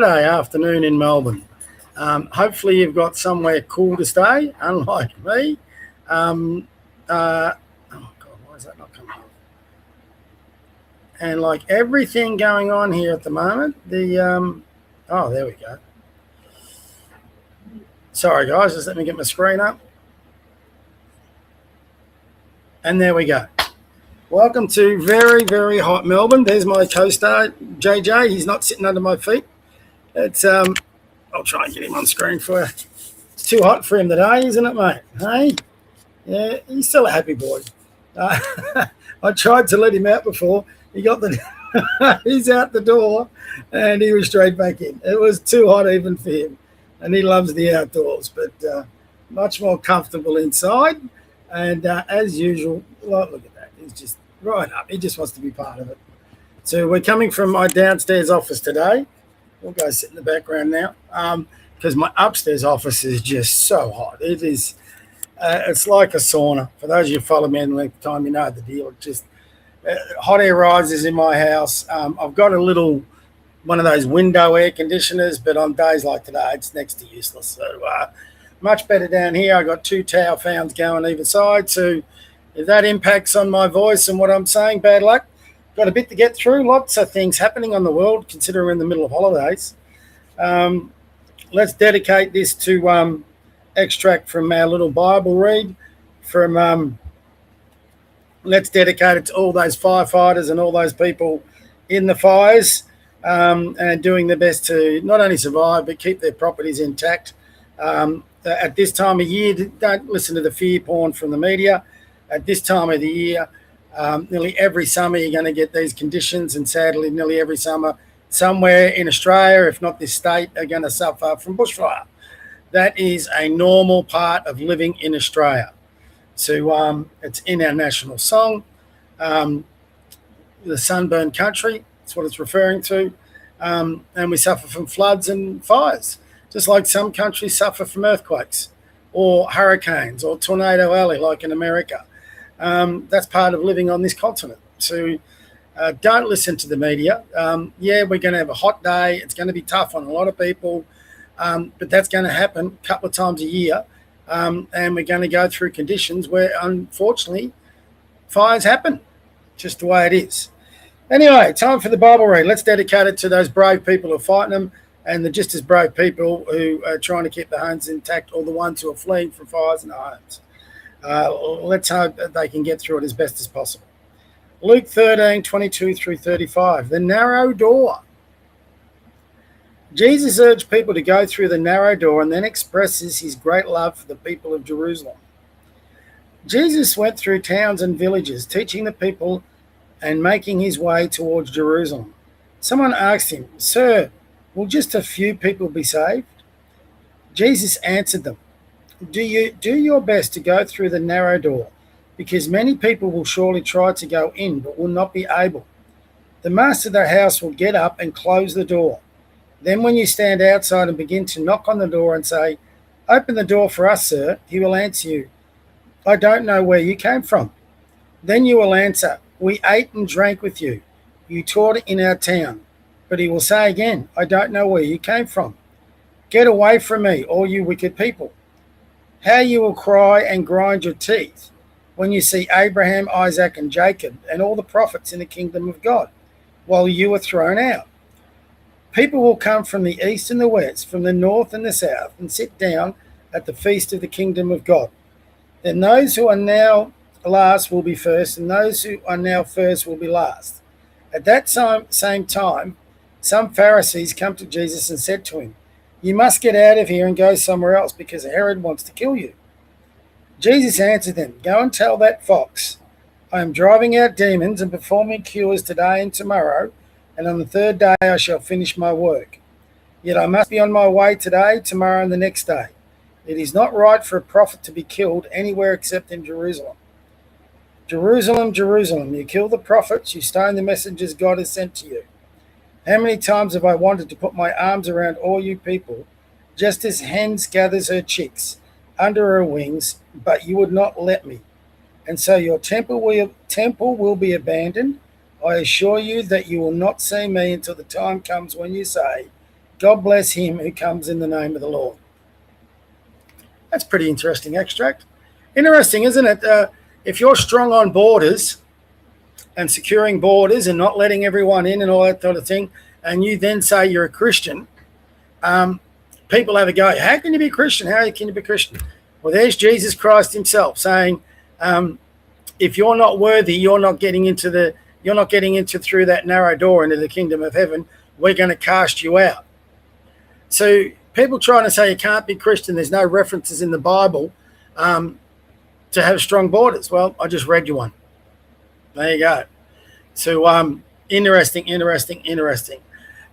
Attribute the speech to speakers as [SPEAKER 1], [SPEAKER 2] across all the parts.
[SPEAKER 1] Friday afternoon in Melbourne. Hopefully you've got somewhere cool to stay, unlike me. Oh God, why is that not coming up? And like everything going on here at the moment, oh, there we go. Sorry guys, just let me get my screen up. And there we go. Welcome to very, very hot Melbourne. There's my co-star, JJ. He's not sitting under my feet. It's I'll try and get him on screen for you. It's too hot for him today, isn't it, mate? Hey? Yeah, he's still a happy boy. I tried to let him out before. He got he's out the door and he was straight back in. It was too hot even for him. And he loves the outdoors, but much more comfortable inside. And as usual, look at that. He's just right up. He just wants to be part of it. So we're coming from my downstairs office today. We'll go sit in the background now because my upstairs office is just so hot. It is. It's like a sauna. For those of you who follow me in length of time, you know the deal. It's just hot air rises in my house. I've got a little one of those window air conditioners, but on days like today, it's next to useless. So much better down here. I got 2 tower fans going either side. So if that impacts on my voice and what I'm saying, bad luck. Got a bit to get through. Lots of things happening on the world, considering we're in the middle of holidays. Let's dedicate this to extract from our little Bible read. Let's dedicate it to all those firefighters and all those people in the fires and doing their best to not only survive but keep their properties intact. At this time of year, don't listen to the fear porn from the media. At this time of the year, nearly every summer you're going to get these conditions, and sadly nearly every summer somewhere in Australia, if not this state, are going to suffer from bushfire. That is a normal part of living in Australia. So it's in our national song, the sunburned country, that's what it's referring to, and we suffer from floods and fires, just like some countries suffer from earthquakes or hurricanes or tornado alley like in America. That's part of living on this continent. So don't listen to the media. Yeah, we're going to have a hot day. It's going to be tough on a lot of people, but that's going to happen a couple of times a year. And we're going to go through conditions where, unfortunately, fires happen, just the way it is. Anyway, time for the Bible read. Let's dedicate it to those brave people who are fighting them and the just as brave people who are trying to keep their homes intact, or the ones who are fleeing from fires in their homes. Let's hope that they can get through it as best as possible. Luke 13:22-35, the narrow door. Jesus urged people to go through the narrow door and then expresses his great love for the people of Jerusalem. Jesus went through towns and villages, teaching the people and making his way towards Jerusalem. Someone asked him, "Sir, will just a few people be saved?" Jesus answered them, Do your best to go through the narrow door, because many people will surely try to go in but will not be able. The master of the house will get up and close the door. Then when you stand outside and begin to knock on the door and say, "Open the door for us, sir," he will answer you, "I don't know where you came from." Then you will answer, "We ate and drank with you. You taught in our town." But he will say again, "I don't know where you came from. Get away from me, all you wicked people." How you will cry and grind your teeth when you see Abraham, Isaac, and Jacob and all the prophets in the kingdom of God, while you are thrown out. People will come from the east and the west, from the north and the south, and sit down at the feast of the kingdom of God. Then those who are now last will be first, and those who are now first will be last. At that same time, some Pharisees come to Jesus and said to him, "You must get out of here and go somewhere else, because Herod wants to kill you." Jesus answered them, "Go and tell that fox, I am driving out demons and performing cures today and tomorrow, and on the third day I shall finish my work. Yet I must be on my way today, tomorrow, and the next day. It is not right for a prophet to be killed anywhere except in Jerusalem. Jerusalem, Jerusalem, you kill the prophets, you stone the messengers God has sent to you. How many times have I wanted to put my arms around all you people, just as hens gathers her chicks under her wings, but you would not let me. And so your temple will be abandoned. I assure you that you will not see me until the time comes when you say, God bless him who comes in the name of the Lord. That's pretty interesting extract. Interesting, isn't it? If you're strong on borders and securing borders and not letting everyone in and all that sort of thing, and you then say you're a Christian, people have a go, how can you be Christian? How can you be Christian? Well, there's Jesus Christ himself saying, if you're not worthy, you're not getting into through that narrow door into the kingdom of heaven. We're going to cast you out. So people trying to say you can't be Christian, there's no references in the Bible to have strong borders. Well, I just read you one. There you go. So interesting.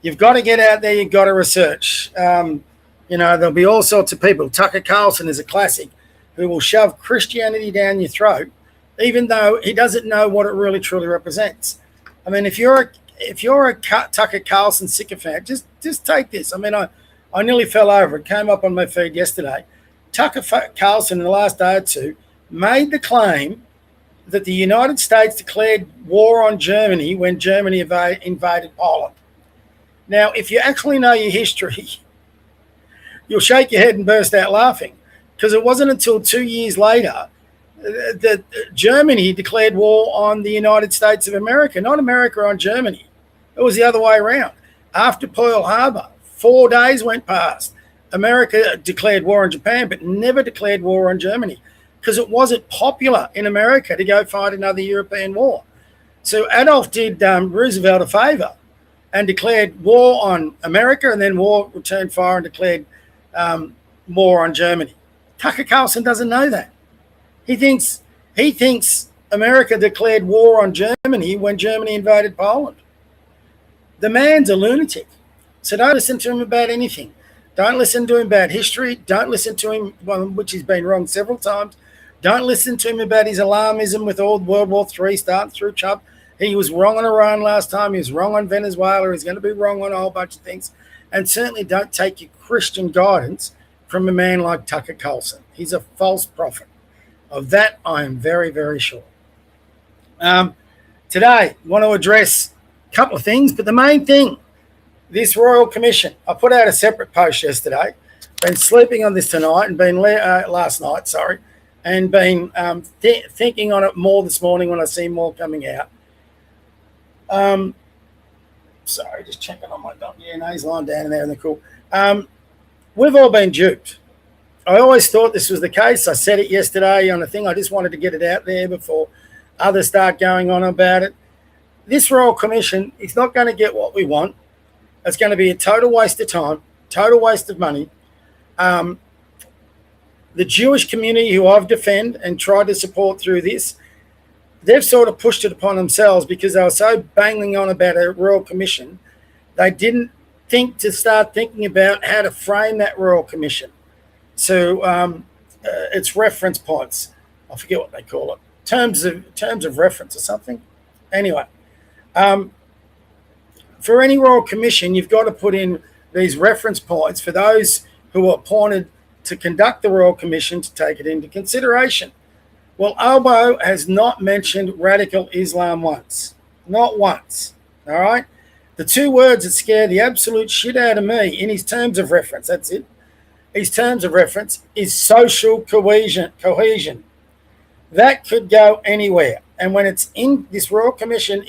[SPEAKER 1] You've got to get out there. You've got to research. There'll be all sorts of people. Tucker Carlson is a classic who will shove Christianity down your throat, even though he doesn't know what it really truly represents. I mean, if you're a Tucker Carlson sycophant, just take this. I mean, I nearly fell over. It came up on my feed yesterday. Tucker Carlson in the last day or two made the claim that the United States declared war on Germany when Germany invaded Poland. Now, if you actually know your history, you'll shake your head and burst out laughing, because it wasn't until 2 years later that Germany declared war on the United States of America, not America on Germany. It was the other way around. After Pearl Harbor, 4 days went past. America declared war on Japan, but never declared war on Germany, because it wasn't popular in America to go fight another European war. So Adolf did Roosevelt a favor and declared war on America, and then war returned fire and declared war on Germany. Tucker Carlson doesn't know that. He thinks America declared war on Germany when Germany invaded Poland. The man's a lunatic. So don't listen to him about anything. Don't listen to him about history. Don't listen to him, which he's been wrong several times. Don't listen to him about his alarmism with all World War III starting through Trump. He was wrong on Iran last time. He was wrong on Venezuela. He's going to be wrong on a whole bunch of things. And certainly don't take your Christian guidance from a man like Tucker Carlson. He's a false prophet. Of that, I am very, very sure. Today, I want to address a couple of things, but the main thing, this Royal Commission. I put out a separate post yesterday. Been sleeping on this tonight and last night, and been thinking on it more this morning when I see more coming out. Sorry, just checking on my dog. Yeah, no, he's lying down in there in the cool. We've all been duped. I always thought this was the case. I said it yesterday on a thing. I just wanted to get it out there before others start going on about it. This Royal Commission is not going to get what we want. It's going to be a total waste of time, total waste of money. The Jewish community who I've defended and tried to support through this, they've sort of pushed it upon themselves because they were so banging on about a Royal Commission. They didn't start thinking about how to frame that Royal Commission. So it's reference points. I forget what they call it. Terms of reference or something. Anyway, for any Royal Commission, you've got to put in these reference points for those who are appointed to conduct the Royal Commission to take it into consideration. Well, Albo has not mentioned radical Islam once. Not once. All right? The two words that scare the absolute shit out of me in his terms of reference, that's it. His terms of reference is social cohesion. That could go anywhere. And when it's in this Royal Commission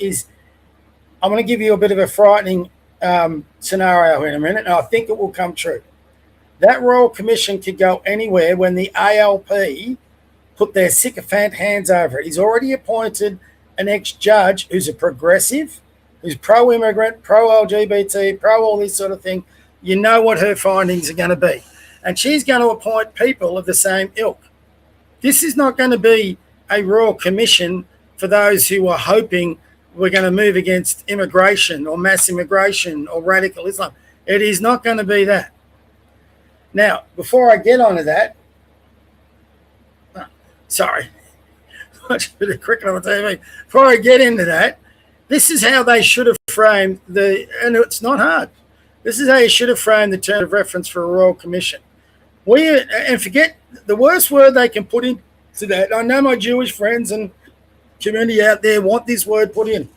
[SPEAKER 1] I'm going to give you a bit of a frightening scenario in a minute, and I think it will come true. That Royal Commission could go anywhere when the ALP put their sycophant hands over it. He's already appointed an ex-judge who's a progressive, who's pro-immigrant, pro-LGBT, pro all this sort of thing. You know what her findings are going to be. And she's going to appoint people of the same ilk. This is not going to be a Royal Commission for those who are hoping we're going to move against immigration or mass immigration or radical Islam. It is not going to be that. Now, before I get onto that, watch a bit of cricket on the TV. Before I get into that, this is how they should have framed and it's not hard. This is how you should have framed the term of reference for a Royal Commission. And forget the worst word they can put into that. I know my Jewish friends and community out there want this word put in,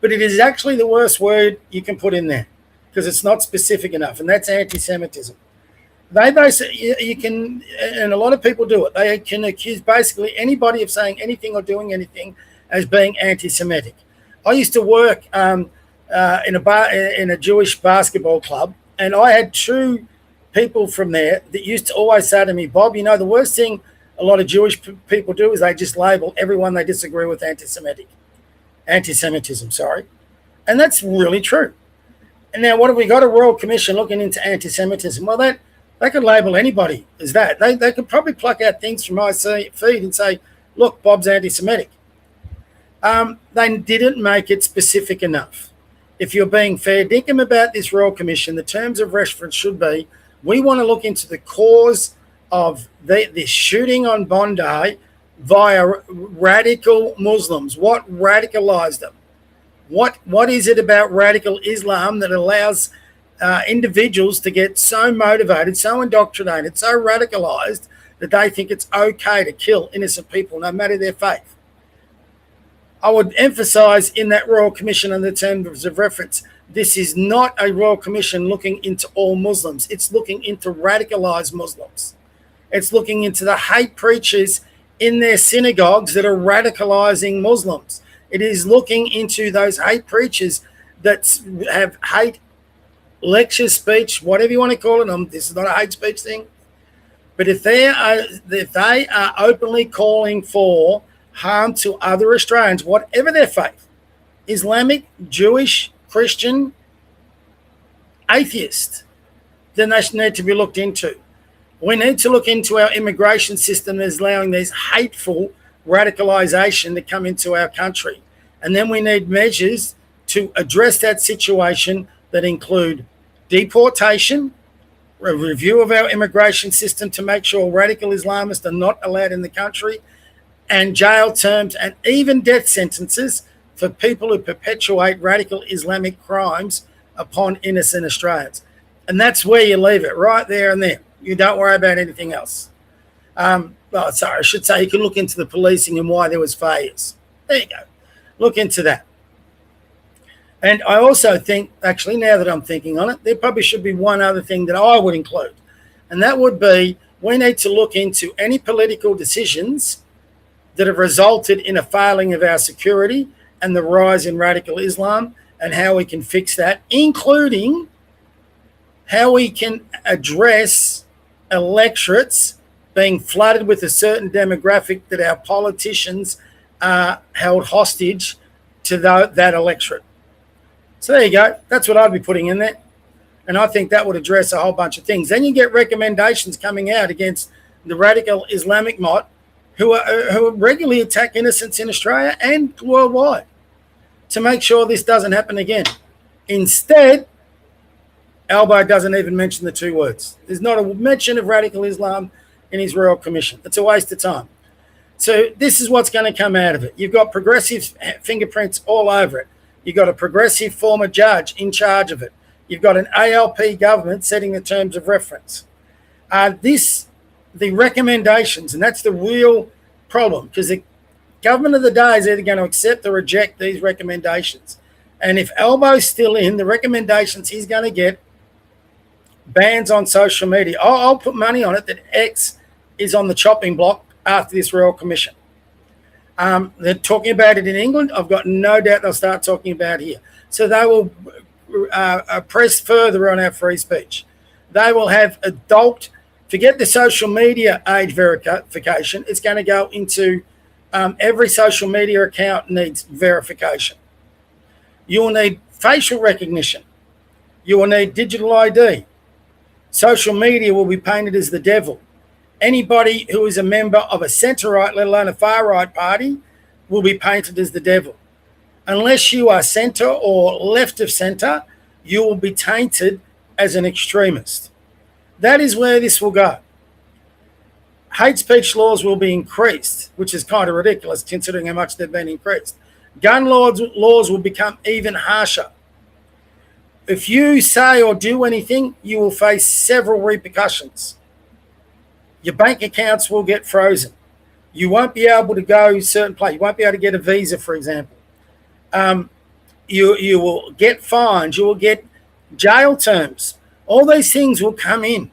[SPEAKER 1] but it is actually the worst word you can put in there, because it's not specific enough, and that's anti-Semitism. They basically, you can, and a lot of people do it, they can accuse basically anybody of saying anything or doing anything as being anti-Semitic. I used to work in a Jewish basketball club, and I had two people from there that used to always say to me, Bob, you know, the worst thing a lot of Jewish people do is they just label everyone they disagree with anti-Semitism, sorry. And that's really true. And now what have we got? A Royal Commission looking into anti-Semitism. Well, they could label anybody as that. They could probably pluck out things from my feed and say, look, Bob's anti-Semitic. They didn't make it specific enough. If you're being fair dinkum about this Royal Commission, the terms of reference should be, we want to look into the cause of this shooting on Bondi via radical Muslims. What radicalized them? What is it about radical Islam that allows individuals to get so motivated, so indoctrinated, so radicalized that they think it's okay to kill innocent people no matter their faith? I would emphasize in that Royal Commission and the terms of reference, this is not a Royal Commission looking into all Muslims. It's looking into radicalized Muslims. It's looking into the hate preachers in their synagogues that are radicalizing Muslims. It is looking into those hate preachers that have hate lecture speech, whatever you want to call it. This is not a hate speech thing. But if they are openly calling for harm to other Australians, whatever their faith, Islamic, Jewish, Christian, atheist, then they need to be looked into. We need to look into our immigration system that's allowing these hateful radicalization to come into our country. And then we need measures to address that situation that include deportation, a review of our immigration system to make sure radical Islamists are not allowed in the country, and jail terms and even death sentences for people who perpetuate radical Islamic crimes upon innocent Australians. And that's where you leave it, right there and there. You don't worry about anything else. I should say you can look into the policing and why there was failures. There you go. Look into that. And I also think, actually, now that I'm thinking on it, there probably should be one other thing that I would include. And that would be, we need to look into any political decisions that have resulted in a failing of our security and the rise in radical Islam, and how we can fix that, including how we can address electorates being flooded with a certain demographic that our politicians held hostage to that electorate. So there you go. That's what I'd be putting in there. And I think that would address a whole bunch of things. Then you get recommendations coming out against the radical Islamic mob who regularly attack innocents in Australia and worldwide to make sure this doesn't happen again. Instead, Albo doesn't even mention the two words. There's not a mention of radical Islam in his Royal Commission. It's a waste of time. So this is what's going to come out of it. You've got progressive fingerprints all over it. You've got a progressive former judge in charge of it. You've got an ALP government setting the terms of reference. The recommendations, and that's the real problem, because the government of the day is either going to accept or reject these recommendations. And if Albo's still in, the recommendations he's going to get bans on social media. I'll put money on it that X is on the chopping block after this Royal Commission. They're talking about it in England. I've got no doubt they'll start talking about it here. So they will press further on our free speech. They will have forget the social media age verification. It's going to go into every social media account needs verification. You will need facial recognition. You will need digital ID. Social media will be painted as the devil. Anybody who is a member of a centre-right, let alone a far-right party, will be painted as the devil. Unless you are centre or left of centre, you will be tainted as an extremist. That is where this will go. Hate speech laws will be increased, which is kind of ridiculous considering how much they've been increased. Gun laws will become even harsher. If you say or do anything, you will face several repercussions. Your bank accounts will get frozen. You won't be able to go certain places. You won't be able to get a visa, for example. You will get fines. You will get jail terms. All these things will come in.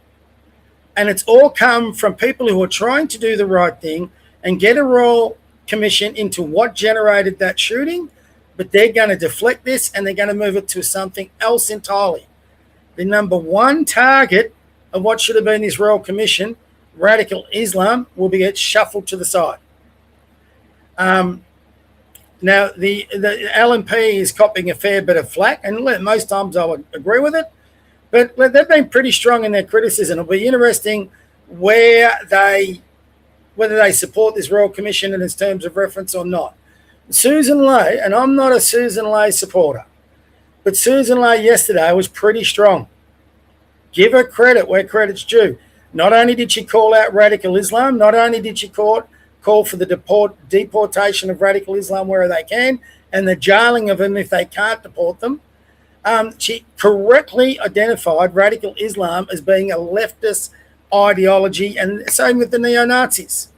[SPEAKER 1] And it's all come from people who are trying to do the right thing and get a royal commission into what generated that shooting, but they're going to deflect this and they're going to move it to something else entirely. The number one target of what should have been this royal commission, radical Islam, will be get shuffled to the side. Now, the LNP is copping a fair bit of flack, and most times I would agree with it, but they've been pretty strong in their criticism. It'll be interesting whether they support this royal commission in its terms of reference or not. Susan Ley, and I'm not a Susan Ley supporter, but Susan Ley yesterday was pretty strong. Give her credit where credit's due. Not only did she call out radical Islam, not only did she call for the deportation of radical Islam where they can, and the jailing of them if they can't deport them. She correctly identified radical Islam as being a leftist ideology, and same with the neo-Nazis.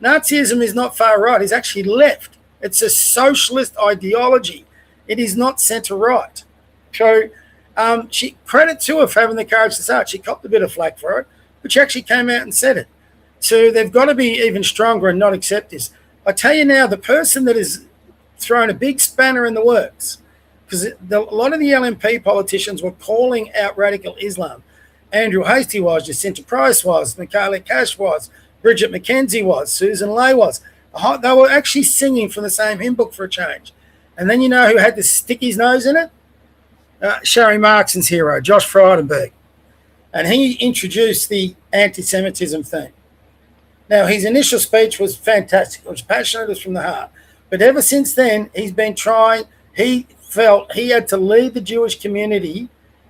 [SPEAKER 1] Nazism is not far right, it's actually left. It's a socialist ideology. It is not centre-right. So she credit to her for having the courage to say it. She copped a bit of flack for it, but she actually came out and said it. So they've got to be even stronger and not accept this. I tell you now, the person that has thrown a big spanner in the works, because a lot of the LNP politicians were calling out radical Islam. Andrew Hastie was, Jacinta Price was, Michaela Cash was, Bridget McKenzie was, Susan Ley was. They were actually singing from the same hymn book for a change. And then you know who had to stick his nose in it? Sherry Markson's hero, Josh Frydenberg. And he introduced the anti-Semitism theme. Now, his initial speech was fantastic. It was passionate, it was from the heart. But ever since then, he's been trying. He felt he had to lead the Jewish community.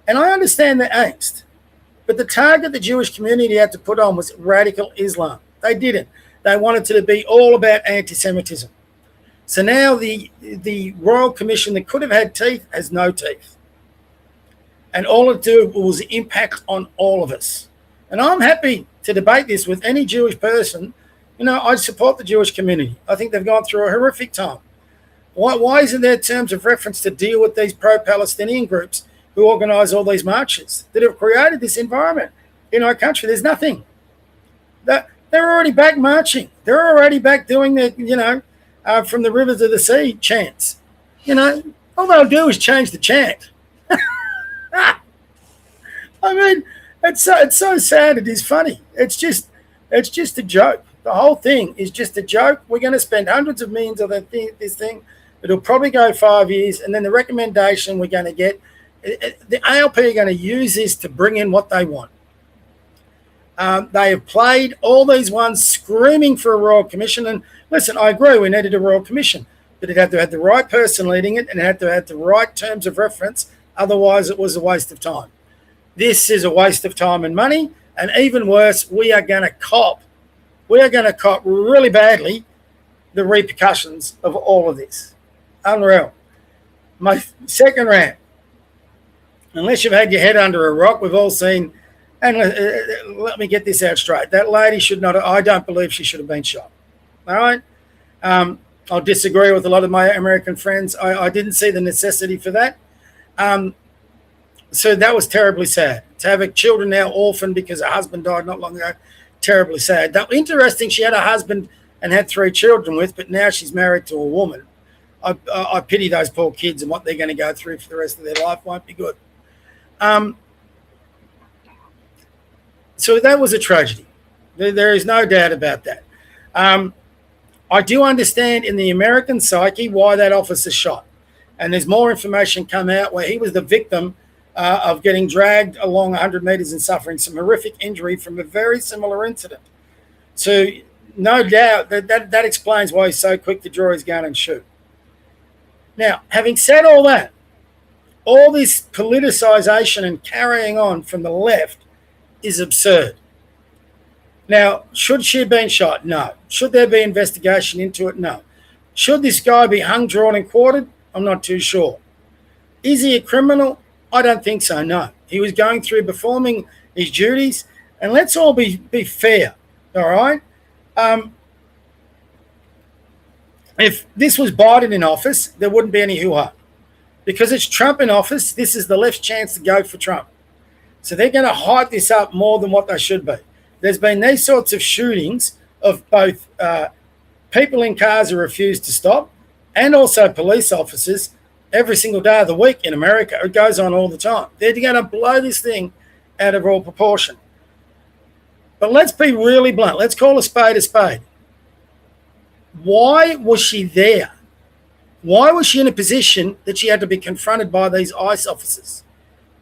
[SPEAKER 1] And I understand the angst. But the target the Jewish community had to put on was radical Islam. They didn't. They wanted it to be all about anti-Semitism. So now the Royal Commission that could have had teeth has no teeth. And all it did was impact on all of us. And I'm happy to debate this with any Jewish person. You know, I support the Jewish community. I think they've gone through a horrific time. Why isn't there terms of reference to deal with these pro-Palestinian groups who organise all these marches that have created this environment in our country? There's nothing. They're already back marching. They're already back doing their, from the river to the sea chants. All they'll do is change the chant. I mean, it's so sad. It is funny. It's just a joke. The whole thing is just a joke. We're going to spend hundreds of millions on this thing. It'll probably go 5 years, and then the recommendation we're going to get, the ALP are going to use this to bring in what they want. They have played all these ones screaming for a royal commission. And listen, I agree, we needed a royal commission, but it had to have the right person leading it and it had to have the right terms of reference. Otherwise, it was a waste of time. This is a waste of time and money. And even worse, we are going to cop really badly the repercussions of all of this. Unreal. My second rant. Unless you've had your head under a rock, we've all seen, and let me get this out straight. That lady I don't believe she should have been shot. All right? I'll disagree with a lot of my American friends. I didn't see the necessity for that. So that was terribly sad. To have her children now orphaned because her husband died not long ago, terribly sad. That interesting, she had a husband and had 3 children with, but now she's married to a woman. I pity those poor kids, and what they're going to go through for the rest of their life won't be good. So that was a tragedy. There is no doubt about that. I do understand in the American psyche why that officer shot. And there's more information come out where he was the victim of getting dragged along 100 metres and suffering some horrific injury from a very similar incident. So no doubt that explains why he's so quick to draw his gun and shoot. Now, having said all that, all this politicisation and carrying on from the left is absurd. Now, should she have been shot? No. Should there be investigation into it? No. Should this guy be hung, drawn and quartered? I'm not too sure. Is he a criminal? I don't think so, no. He was going through performing his duties, and let's all be fair, all right? If this was Biden in office, there wouldn't be any hoo-ha. Because it's Trump in office, this is the left's chance to go for Trump. So they're going to hype this up more than what they should be. There's been these sorts of shootings of both people in cars who refuse to stop and also police officers every single day of the week in America. It goes on all the time. They're going to blow this thing out of all proportion. But let's be really blunt. Let's call a spade a spade. Why was she there? Why was she in a position that she had to be confronted by these ICE officers?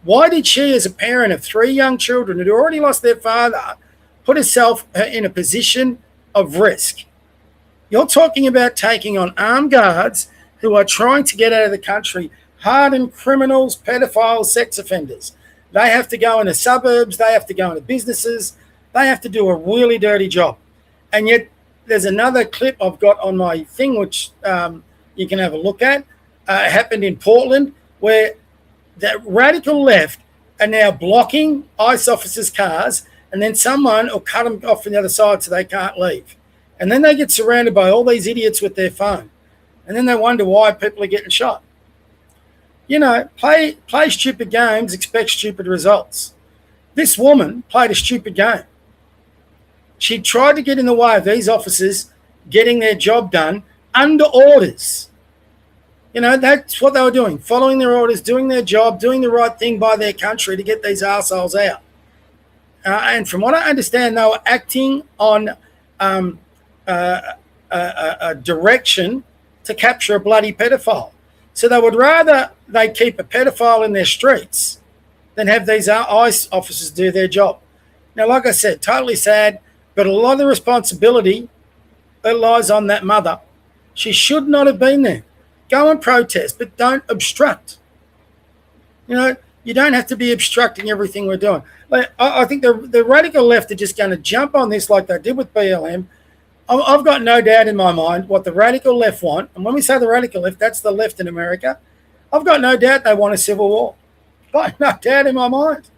[SPEAKER 1] Why did she, as a parent of 3 young children who had already lost their father, put herself in a position of risk? You're talking about taking on armed guards who are trying to get out of the country, hardened criminals, pedophiles, sex offenders. They have to go into suburbs, they have to go into businesses, they have to do a really dirty job. And yet there's another clip I've got on my thing, which you can have a look at. It happened in Portland, where the radical left are now blocking ICE officers' cars, and then someone will cut them off from the other side so they can't leave. And then they get surrounded by all these idiots with their phone. And then they wonder why people are getting shot. You know, play stupid games, expect stupid results. This woman played a stupid game. She tried to get in the way of these officers getting their job done under orders. You know, that's what they were doing, following their orders, doing their job, doing the right thing by their country to get these arseholes out. And from what I understand, they were acting on a direction to capture a bloody pedophile. So they would rather they keep a pedophile in their streets than have these ICE officers do their job. Now, like I said, totally sad, but a lot of the responsibility, it lies on that mother. She should not have been there. Go and protest, but don't obstruct. You know, you don't have to be obstructing everything we're doing. Like, I think the radical left are just going to jump on this like they did with BLM. I've got no doubt in my mind what the radical left want. And when we say the radical left, that's the left in America. I've got no doubt they want a civil war. Got no doubt in my mind.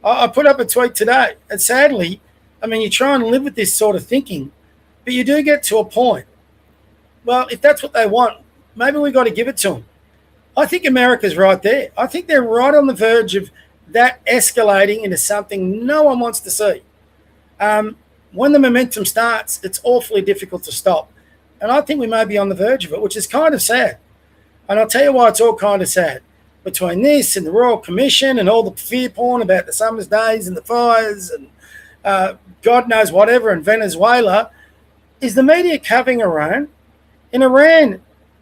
[SPEAKER 1] I put up a tweet today. And sadly, I mean, you try and live with this sort of thinking, but you do get to a point. Well, if that's what they want, maybe we've got to give it to them. I think America's right there. I think they're right on the verge of that escalating into something no one wants to see. When the momentum starts, it's awfully difficult to stop. And I think we may be on the verge of it, which is kind of sad. And I'll tell you why it's all kind of sad. Between this and the Royal Commission and all the fear porn about the summer's days and the fires and God knows whatever in Venezuela, is the media covering Iran? In Iran,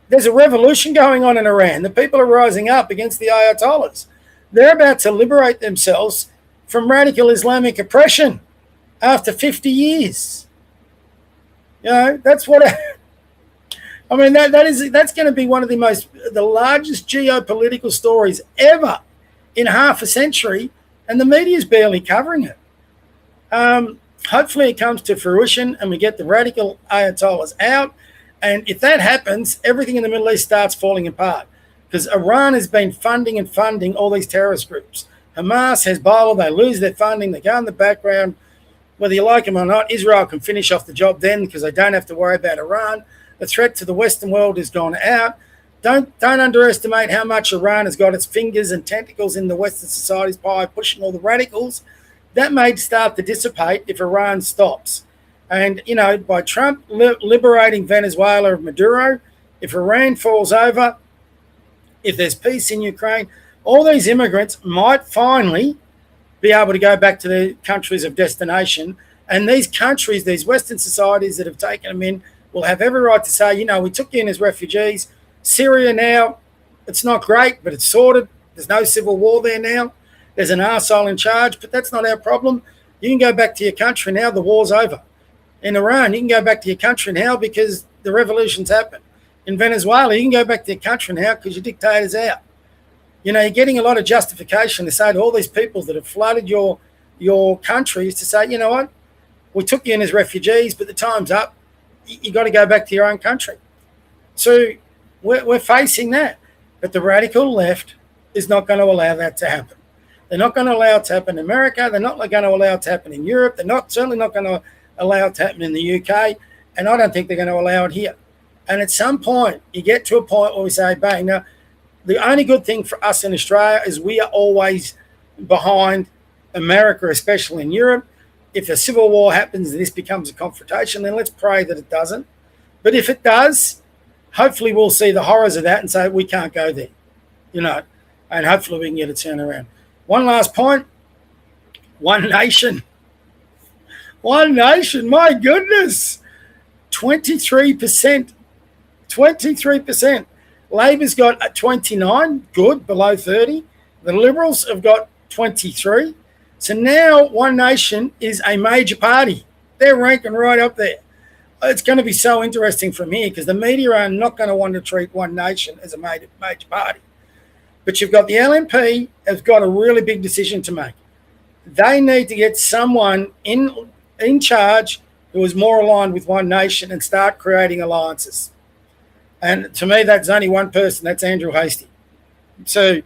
[SPEAKER 1] there's a revolution going on in Iran. The people are rising up against the Ayatollahs. They're about to liberate themselves from radical Islamic oppression after 50 years. You know, that's what I mean, that's going to be one of the largest geopolitical stories ever in half a century, and the media's barely covering it. Hopefully it comes to fruition and we get the radical Ayatollahs out. And if that happens, everything in the Middle East starts falling apart, because Iran has been funding all these terrorist groups. Hamas, Hezbollah, they lose their funding, they go in the background. Whether you like them or not, Israel can finish off the job then because they don't have to worry about Iran. The threat to the Western world has gone out. Don't underestimate how much Iran has got its fingers and tentacles in the Western society's pie, pushing all the radicals. That may start to dissipate if Iran stops. And, you know, by Trump liberating Venezuela of Maduro, if Iran falls over, if there's peace in Ukraine, all these immigrants might finally be able to go back to their countries of destination. And these countries, these Western societies that have taken them in, will have every right to say, you know, we took you in as refugees. Syria now, it's not great, but it's sorted. There's no civil war there now. There's an arsehole in charge, but that's not our problem. You can go back to your country now. The war's over. In Iran, you can go back to your country now because the revolution's happened. In Venezuela, you can go back to your country now because your dictator's out. You know, you're getting a lot of justification to say to all these people that have flooded your countries to say, you know what, we took you in as refugees, but the time's up. You got to go back to your own country. So we're facing that. But the radical left is not going to allow that to happen. They're not going to allow it to happen in America. They're not going to allow it to happen in Europe. They're certainly not going to allow it to happen in the UK. And I don't think they're going to allow it here. And at some point, you get to a point where we say, bang, now, the only good thing for us in Australia is we are always behind America, especially in Europe. If a civil war happens and this becomes a confrontation, then let's pray that it doesn't. But if it does, hopefully we'll see the horrors of that and say we can't go there, and hopefully we can get a turnaround. One last point, one nation. One nation, my goodness, 23%. 23%. Labor's got 29, good, below 30. The Liberals have got 23. So now One Nation is a major party. They're ranking right up there. It's going to be so interesting from here because the media are not going to want to treat One Nation as a major party. But you've got the LNP has got a really big decision to make. They need to get someone in charge who is more aligned with One Nation and start creating alliances. And to me, that's only one person. That's Andrew Hastie. So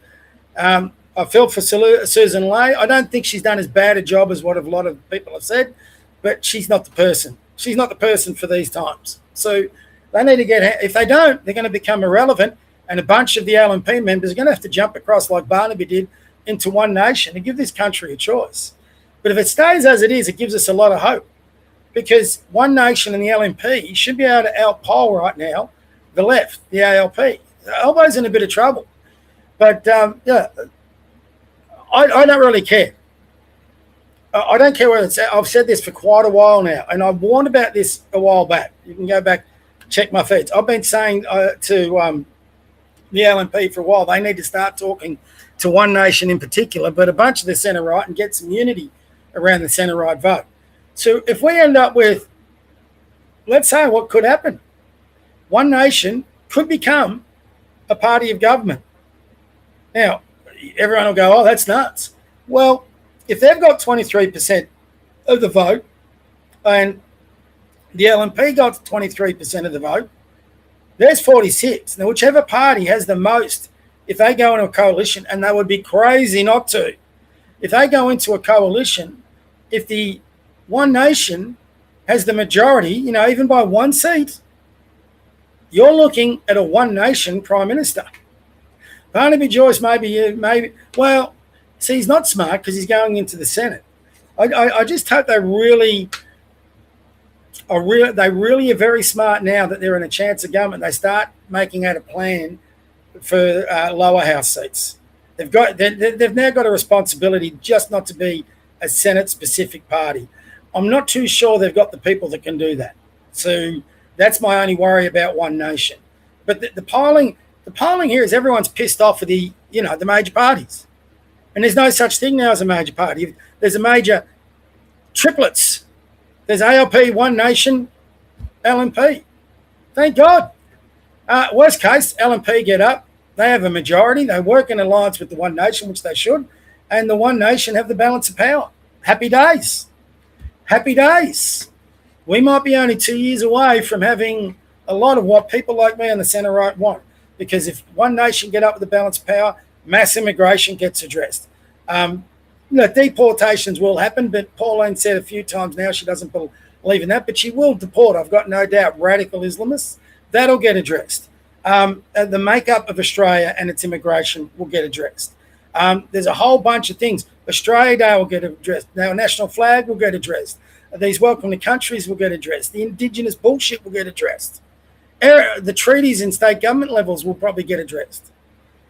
[SPEAKER 1] I feel for Susan Ley. I don't think she's done as bad a job as what a lot of people have said, but she's not the person. She's not the person for these times. So they need to get – if they don't, they're going to become irrelevant, and a bunch of the LNP members are going to have to jump across like Barnaby did into One Nation and give this country a choice. But if it stays as it is, it gives us a lot of hope because One Nation and the LNP should be able to outpoll right now the left, the ALP. The Albo's in a bit of trouble. But, I don't really care. I don't care whether it's. I've said this for quite a while now, and I warned about this a while back. You can go back, check my feeds. I've been saying to the LNP for a while, they need to start talking to One Nation in particular, but a bunch of the centre-right and get some unity around the centre-right vote. So if we end up with, let's say what could happen, One Nation could become a party of government. Now, everyone will go, oh, that's nuts. Well, if they've got 23% of the vote and the LNP got 23% of the vote, there's 46. Now, whichever party has the most, if they go into a coalition, and they would be crazy not to, if they go into a coalition, if the One Nation has the majority, even by one seat, you're looking at a One Nation Prime Minister. Barnaby Joyce maybe. Well, see, he's not smart because he's going into the Senate. I just hope they really are very smart now that they're in a chance of government. They start making out a plan for lower house seats. They've now got a responsibility just not to be a Senate-specific party. I'm not too sure they've got the people that can do that. So that's my only worry about One Nation. But the polling here is everyone's pissed off with the major parties. And there's no such thing now as a major party. There's a major triplets. There's ALP, One Nation, LNP. Thank God. Worst case, LNP get up. They have a majority. They work in alliance with the One Nation, which they should. And the One Nation have the balance of power. Happy days. Happy days. We might be only 2 years away from having a lot of what people like me on the centre-right want. Because if One Nation get up with the balance of power, mass immigration gets addressed. Deportations will happen, but Pauline said a few times now she doesn't believe in that, but she will deport, I've got no doubt, radical Islamists. That'll get addressed. The makeup of Australia and its immigration will get addressed. There's a whole bunch of things. Australia Day will get addressed. Our national flag will get addressed. These welcome to countries will get addressed. The Indigenous bullshit will get addressed. The treaties in state government levels will probably get addressed.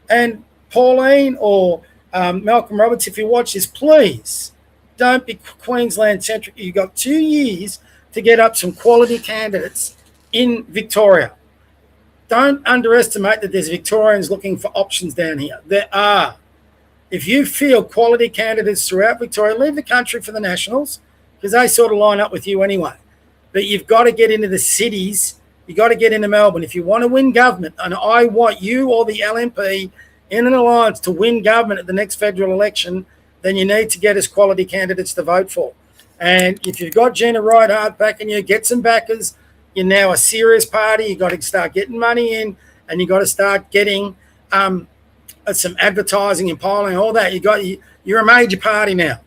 [SPEAKER 1] And Pauline or Malcolm Roberts, if you watch this, please don't be Queensland-centric. You've got 2 years to get up some quality candidates in Victoria. Don't underestimate that there's Victorians looking for options down here. There are. If you feel quality candidates throughout Victoria, leave the country for the Nationals because they sort of line up with you anyway. But you've got to get into the cities. You've got to get into Melbourne. If you want to win government, and I want you or the LNP in an alliance to win government at the next federal election, then you need to get us quality candidates to vote for. And if you've got Gina Ridehart backing you, get some backers. You're now a serious party. You've got to start getting money in, and you've got to start getting some advertising and polling, all that. You're a major party now.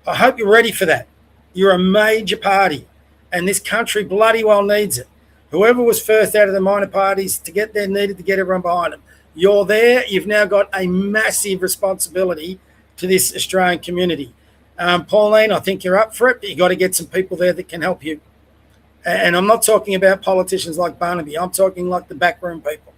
[SPEAKER 1] I hope you're ready for that. You're a major party, and this country bloody well needs it. Whoever was first out of the minor parties to get there needed to get everyone behind them. You're there. You've now got a massive responsibility to this Australian community. Pauline, I think you're up for it, but you've got to get some people there that can help you. And I'm not talking about politicians like Barnaby. I'm talking like the backroom people.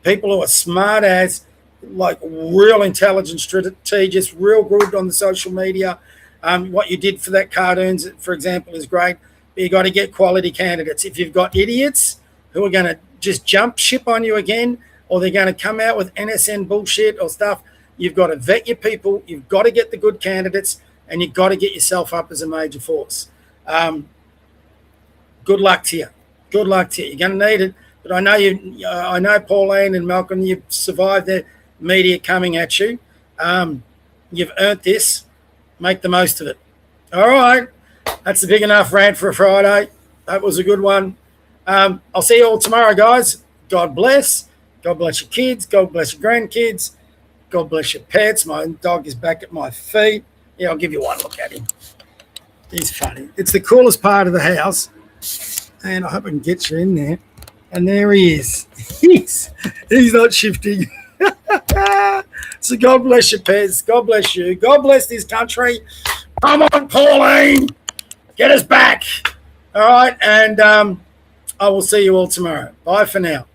[SPEAKER 1] People who are smart as, like real intelligent strategists, real good on the social media. What you did for that cartoons, for example, is great. But you got to get quality candidates. If you've got idiots who are going to just jump ship on you again, or they're going to come out with NSN bullshit or stuff, you've got to vet your people. You've got to get the good candidates, and you've got to get yourself up as a major force. Good luck to you. Good luck to you. You're going to need it. But I know you. I know Pauline and Malcolm. You've survived the media coming at you. You've earned this. Make the most of it. All right. That's a big enough rant for a Friday. That was a good one. I'll see you all tomorrow, guys. God bless. God bless your kids. God bless your grandkids. God bless your pets. My dog is back at my feet. Yeah, I'll give you one look at him. He's funny. It's the coolest part of the house. And I hope I can get you in there. And there he is. He's not shifting. So God bless your pets. God bless you. God bless this country. Come on, Pauline. Get us back. All right. And I will see you all tomorrow. Bye for now.